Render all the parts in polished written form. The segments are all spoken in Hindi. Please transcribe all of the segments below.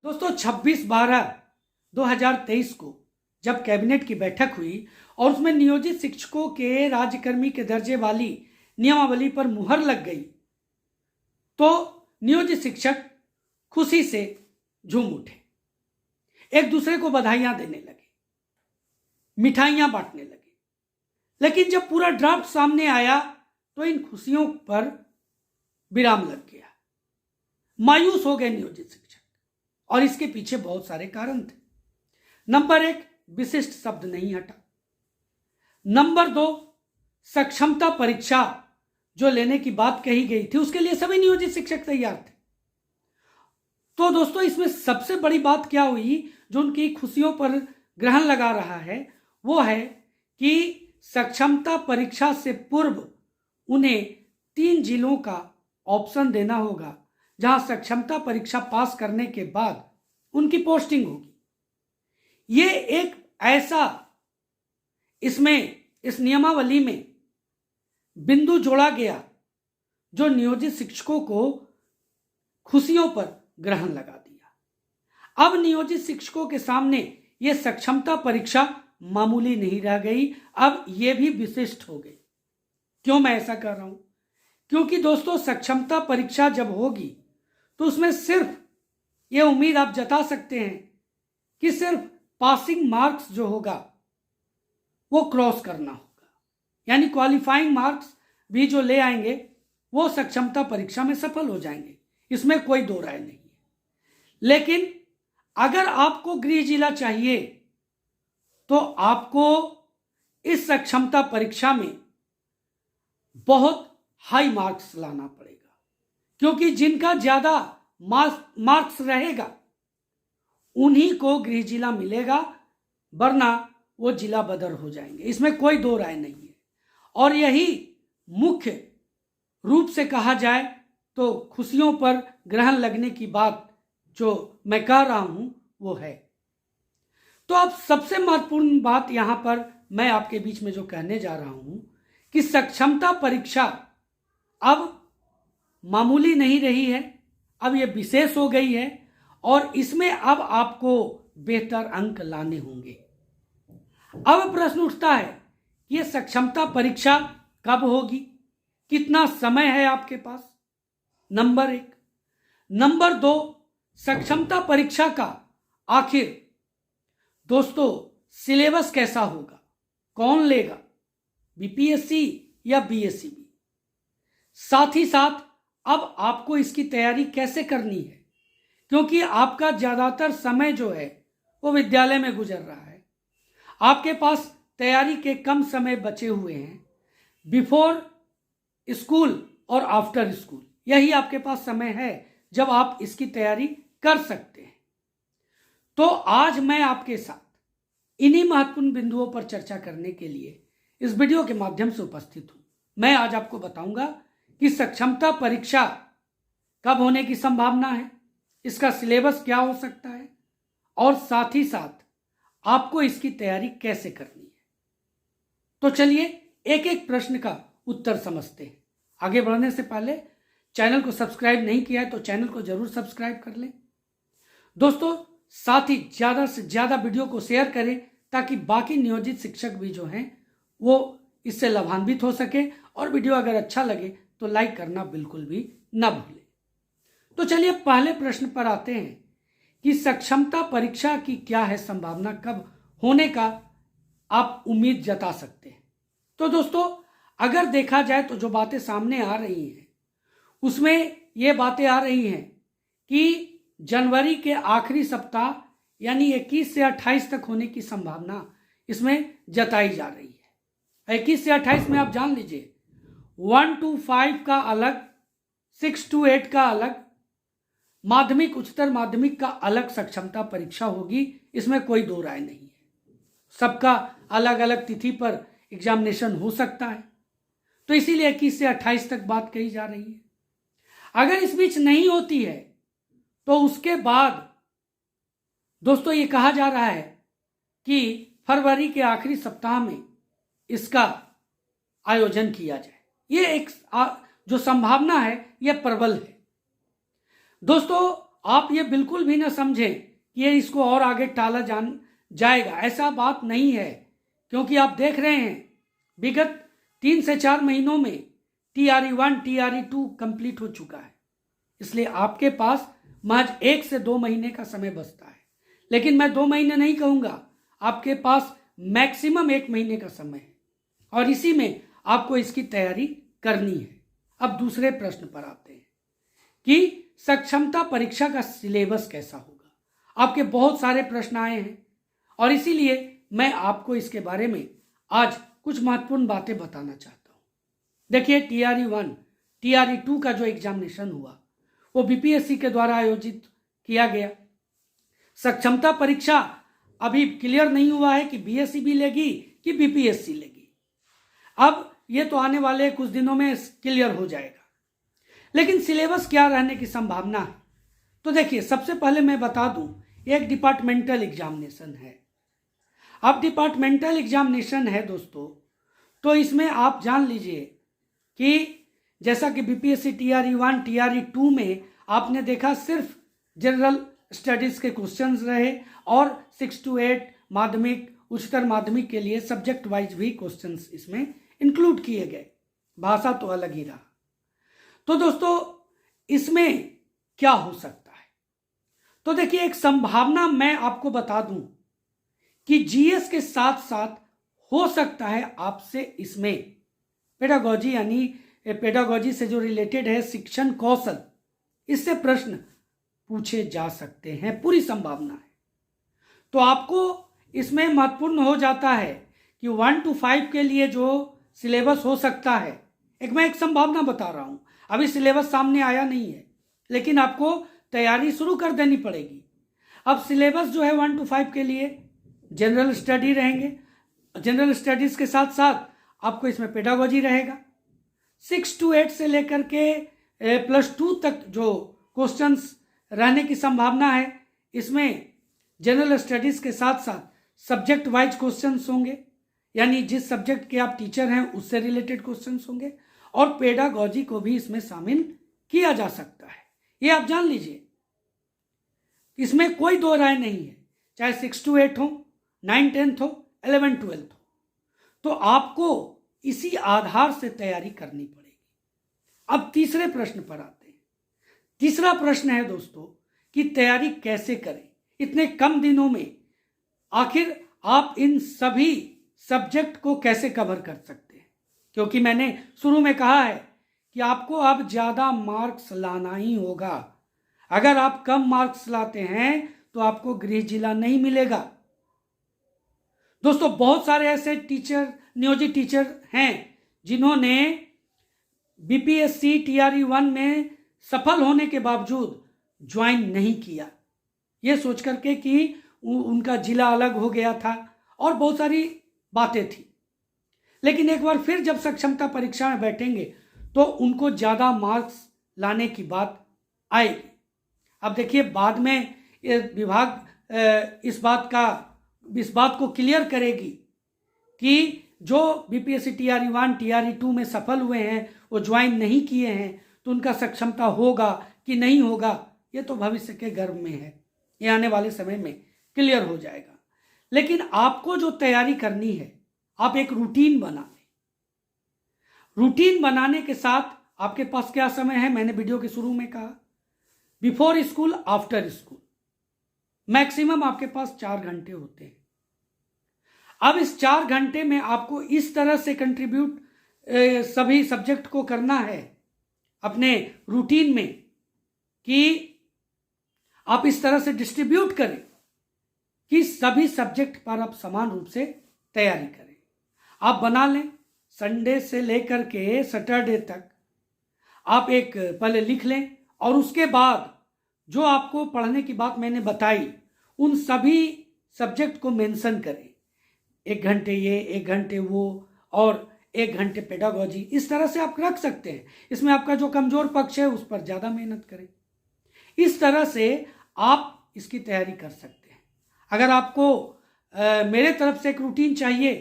दोस्तों 26/12/2023 को जब कैबिनेट की बैठक हुई और उसमें नियोजित शिक्षकों के राज्यकर्मी के दर्जे वाली नियमावली पर मुहर लग गई तो नियोजित शिक्षक खुशी से झूम उठे, एक दूसरे को बधाइयां देने लगे, मिठाइयां बांटने लगे। लेकिन जब पूरा ड्राफ्ट सामने आया तो इन खुशियों पर विराम लग गया। मायूस हो गए नियोजित शिक्षक और इसके पीछे बहुत सारे कारण थे। नंबर 1, विशिष्ट शब्द नहीं हटा। नंबर 2, सक्षमता परीक्षा जो लेने की बात कही गई थी उसके लिए सभी नियोजित शिक्षक तैयार थे। तो दोस्तों इसमें सबसे बड़ी बात क्या हुई, जो उनकी खुशियों पर ग्रहण लगा रहा है वो है कि सक्षमता परीक्षा से पूर्व उन्हें 3 जिलों का ऑप्शन देना होगा जहां सक्षमता परीक्षा पास करने के बाद उनकी पोस्टिंग होगी। ये एक ऐसा इसमें इस नियमावली में बिंदु जोड़ा गया जो नियोजित शिक्षकों को खुशियों पर ग्रहण लगा दिया। अब नियोजित शिक्षकों के सामने यह सक्षमता परीक्षा मामूली नहीं रह गई, अब यह भी विशिष्ट हो गई। क्यों मैं ऐसा कर रहा हूं? क्योंकि दोस्तों सक्षमता परीक्षा जब होगी तो उसमें सिर्फ यह उम्मीद आप जता सकते हैं कि सिर्फ पासिंग मार्क्स जो होगा वो क्रॉस करना होगा, यानी क्वालिफाइंग मार्क्स भी जो ले आएंगे वो सक्षमता परीक्षा में सफल हो जाएंगे, इसमें कोई दो राय नहीं है। लेकिन अगर आपको गृह जिला चाहिए तो आपको इस सक्षमता परीक्षा में बहुत हाई मार्क्स लाना पड़ेगा, क्योंकि जिनका ज्यादा मार्क्स रहेगा उन्हीं को गृह जिला मिलेगा, वरना वो जिला बदर हो जाएंगे, इसमें कोई दो राय नहीं है। और यही मुख्य रूप से कहा जाए तो खुशियों पर ग्रहण लगने की बात जो मैं कह रहा हूं वो है। तो अब सबसे महत्वपूर्ण बात यहां पर मैं आपके बीच में जो कहने जा रहा हूं कि सक्षमता परीक्षा अब मामूली नहीं रही है, अब यह विशेष हो गई है और इसमें अब आपको बेहतर अंक लाने होंगे। अब प्रश्न उठता है यह सक्षमता परीक्षा कब होगी, कितना समय है आपके पास? नंबर 1। नंबर 2, सक्षमता परीक्षा का आखिर दोस्तों सिलेबस कैसा होगा, कौन लेगा, बीपीएससी या बीएससीबी? साथ ही साथ अब आपको इसकी तैयारी कैसे करनी है, क्योंकि आपका ज्यादातर समय जो है वो विद्यालय में गुजर रहा है। आपके पास तैयारी के कम समय बचे हुए हैं, बिफोर स्कूल और आफ्टर स्कूल यही आपके पास समय है जब आप इसकी तैयारी कर सकते हैं। तो आज मैं आपके साथ इन्हीं महत्वपूर्ण बिंदुओं पर चर्चा करने के लिए इस वीडियो के माध्यम से उपस्थित हूं। मैं आज आपको बताऊंगा कि सक्षमता परीक्षा कब होने की संभावना है, इसका सिलेबस क्या हो सकता है और साथ ही साथ आपको इसकी तैयारी कैसे करनी है। तो चलिए एक एक प्रश्न का उत्तर समझते हैं। आगे बढ़ने से पहले चैनल को सब्सक्राइब नहीं किया है तो चैनल को जरूर सब्सक्राइब कर लें। दोस्तों साथ ही ज्यादा से ज्यादा वीडियो को शेयर करें ताकि बाकी नियोजित शिक्षक भी जो हैं वो इससे लाभान्वित हो सके, और वीडियो अगर अच्छा लगे तो लाइक करना बिल्कुल भी ना भूलें। तो चलिए पहले प्रश्न पर आते हैं कि सक्षमता परीक्षा की क्या है संभावना, कब होने का आप उम्मीद जता सकते हैं। तो दोस्तों अगर देखा जाए तो जो बातें सामने आ रही हैं उसमें ये बातें आ रही हैं कि जनवरी के आखिरी सप्ताह यानी 21 से 28 तक होने की संभावना इसमें जताई जा रही है। 21 से 28 में आप जान लीजिए 1 to 5 का अलग, 6 to 8 का अलग, माध्यमिक उच्चतर माध्यमिक का अलग सक्षमता परीक्षा होगी, इसमें कोई दो राय नहीं है। सबका अलग अलग तिथि पर एग्जामिनेशन हो सकता है, तो इसीलिए 21 से 28 तक बात कही जा रही है। अगर इस बीच नहीं होती है तो उसके बाद दोस्तों ये कहा जा रहा है कि फरवरी के आखिरी सप्ताह में इसका आयोजन किया जाए। ये एक जो संभावना है यह प्रबल है। दोस्तों आप ये बिल्कुल भी ना समझें कि ये इसको और आगे टाला जाएगा, ऐसा बात नहीं है। क्योंकि आप देख रहे हैं विगत 3 से 4 महीनों में TRE1 TRE2 कंप्लीट हो चुका है, इसलिए आपके पास महज 1 से 2 महीने का समय बचता है। लेकिन मैं 2 महीने नहीं कहूँगा, आपके पास मैक्सिमम 1 महीने का समय है और इसी में आपको इसकी तैयारी करनी है। अब दूसरे प्रश्न पर आते हैं कि सक्षमता परीक्षा का सिलेबस कैसा होगा। आपके बहुत सारे प्रश्न आए हैं और इसीलिए मैं आपको इसके बारे में आज कुछ महत्वपूर्ण बातें बताना चाहता हूँ। देखिए, TRE1 TRE2 का जो एग्जामिनेशन हुआ वो BPSC के द्वारा आयोजित किया गया। सक्षमता परीक्षा अभी क्लियर नहीं हुआ है कि BSc भी लेगी कि BPSC लेगी। अब ये तो आने वाले कुछ दिनों में क्लियर हो जाएगा। लेकिन सिलेबस क्या रहने की संभावना है, तो देखिए, सबसे पहले मैं बता दूं, एक डिपार्टमेंटल एग्जामिनेशन है। अब डिपार्टमेंटल एग्जामिनेशन है दोस्तों, तो इसमें आप जान लीजिए कि जैसा कि BPSC TRE1 TRE2 में आपने देखा सिर्फ जनरल स्टडीज के क्वेश्चंस रहे और 6 to 8 माध्यमिक उच्चतर माध्यमिक के लिए सब्जेक्ट वाइज भी क्वेश्चंस इसमें इंक्लूड किए गए। भाषा तो अलग ही रहा। तो दोस्तों, इसमें क्या हो सकता है, तो देखिए, एक संभावना मैं आपको बता दूं कि GS के साथ साथ हो सकता है आपसे इसमें पेडागोजी यानी पेडागोजी से जो रिलेटेड है शिक्षण कौशल, इससे प्रश्न पूछे जा सकते हैं, पूरी संभावना है। तो आपको इसमें महत्वपूर्ण हो जाता है कि 1 to 5 के लिए जो सिलेबस हो सकता है, मैं एक संभावना बता रहा हूं, अभी सिलेबस सामने आया नहीं है, लेकिन आपको तैयारी शुरू कर देनी पड़ेगी। अब सिलेबस जो है 1 to 5 के लिए जनरल स्टडी रहेंगे, जनरल स्टडीज के साथ साथ आपको इसमें पेडागोजी रहेगा। 6 to 8 से लेकर के +2 तक जो क्वेश्चंस रहने की संभावना है, इसमें जनरल स्टडीज के साथ साथ सब्जेक्ट वाइज क्वेश्चंस होंगे, यानी जिस सब्जेक्ट के आप टीचर हैं उससे रिलेटेड क्वेश्चंस होंगे, और पेडागोजी को भी इसमें शामिल किया जा सकता है। ये आप जान लीजिए, इसमें कोई दो राय नहीं है, चाहे 6 to 8 हो, 9 10th हो, 11 12th हो, तो आपको इसी आधार से तैयारी करनी पड़ेगी। अब तीसरे प्रश्न पर आते हैं। तीसरा प्रश्न है दोस्तों कि तैयारी कैसे करें इतने कम दिनों में, आखिर आप इन सभी सब्जेक्ट को कैसे कवर कर सकते हैं। क्योंकि मैंने शुरू में कहा है कि आपको अब ज़्यादा मार्क्स लाना ही होगा। अगर आप कम मार्क्स लाते हैं तो आपको गृह जिला नहीं मिलेगा। दोस्तों, बहुत सारे ऐसे टीचर, नियोजित टीचर हैं जिन्होंने BPSC TRE1 में सफल होने के बावजूद ज्वाइन नहीं किया, ये सोच करके कि उनका जिला अलग हो गया था और बहुत सारी बातें थी। लेकिन एक बार फिर जब सक्षमता परीक्षा में बैठेंगे तो उनको ज़्यादा मार्क्स लाने की बात आएगी। अब देखिए, बाद में विभाग इस बात को क्लियर करेगी कि जो BPSC TRE1 TRE2 में सफल हुए हैं, वो ज्वाइन नहीं किए हैं, तो उनका सक्षमता होगा कि नहीं होगा, ये तो भविष्य के गर्भ में है, ये आने वाले समय में क्लियर हो जाएगा। लेकिन आपको जो तैयारी करनी है, आप एक रूटीन बना लें। रूटीन बनाने के साथ आपके पास क्या समय है, मैंने वीडियो के शुरू में कहा, before school, after school, maximum आपके पास 4 घंटे होते हैं। अब इस 4 घंटे में आपको इस तरह से कंट्रीब्यूट सभी सब्जेक्ट को करना है अपने रूटीन में कि आप इस तरह से डिस्ट्रीब्यूट करें कि सभी सब्जेक्ट पर आप समान रूप से तैयारी करें। आप बना लें, संडे से लेकर के सैटरडे तक आप एक पहले लिख लें और उसके बाद जो आपको पढ़ने की बात मैंने बताई उन सभी सब्जेक्ट को मेंशन करें। 1 घंटे ये, 1 घंटे वो और 1 घंटे पेडागोजी, इस तरह से आप रख सकते हैं। इसमें आपका जो कमजोर पक्ष है उस पर ज़्यादा मेहनत करें। इस तरह से आप इसकी तैयारी कर सकते हैं। अगर आपको मेरे तरफ से एक रूटीन चाहिए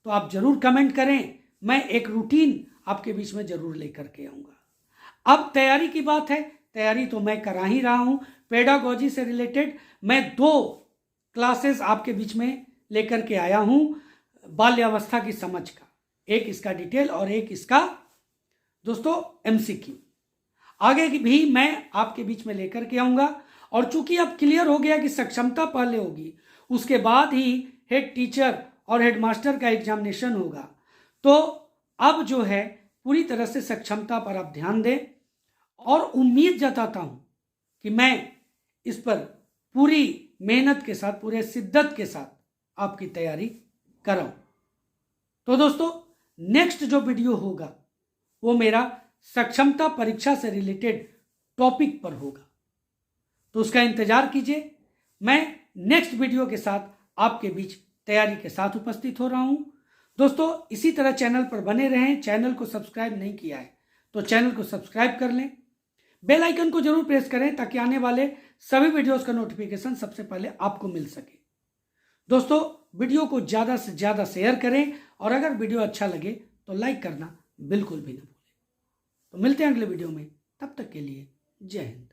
तो आप ज़रूर कमेंट करें, मैं एक रूटीन आपके बीच में ज़रूर लेकर के आऊँगा। अब तैयारी की बात है, तैयारी तो मैं करा ही रहा हूँ, पेडागोजी से रिलेटेड मैं 2 क्लासेस आपके बीच में लेकर के आया हूं बाल्यावस्था की समझ का। एक इसका डिटेल और एक इसका दोस्तों एमसीक्यू। आगे भी मैं आपके बीच में लेकर के आऊंगा। और चूंकि अब क्लियर हो गया कि सक्षमता पहले होगी, उसके बाद ही हेड टीचर और हेडमास्टर का एग्जामिनेशन होगा, तो अब जो है पूरी तरह से सक्षमता पर आप ध्यान दें और उम्मीद जताता हूं कि मैं इस पर पूरी मेहनत के साथ, पूरे शिद्दत के साथ आपकी तैयारी कराऊं। तो दोस्तों नेक्स्ट जो वीडियो होगा वो मेरा सक्षमता परीक्षा से रिलेटेड टॉपिक पर होगा, तो उसका इंतजार कीजिए। मैं नेक्स्ट वीडियो के साथ आपके बीच तैयारी के साथ उपस्थित हो रहा हूं। दोस्तों इसी तरह चैनल पर बने रहें। चैनल को सब्सक्राइब नहीं किया है तो चैनल को सब्सक्राइब कर लें, बेल आइकन को जरूर प्रेस करें ताकि आने वाले सभी वीडियोस का नोटिफिकेशन सबसे पहले आपको मिल सके। दोस्तों वीडियो को ज़्यादा से ज़्यादा शेयर करें और अगर वीडियो अच्छा लगे तो लाइक करना बिल्कुल भी ना भूलें। तो मिलते हैं अगले वीडियो में, तब तक के लिए जय हिंद।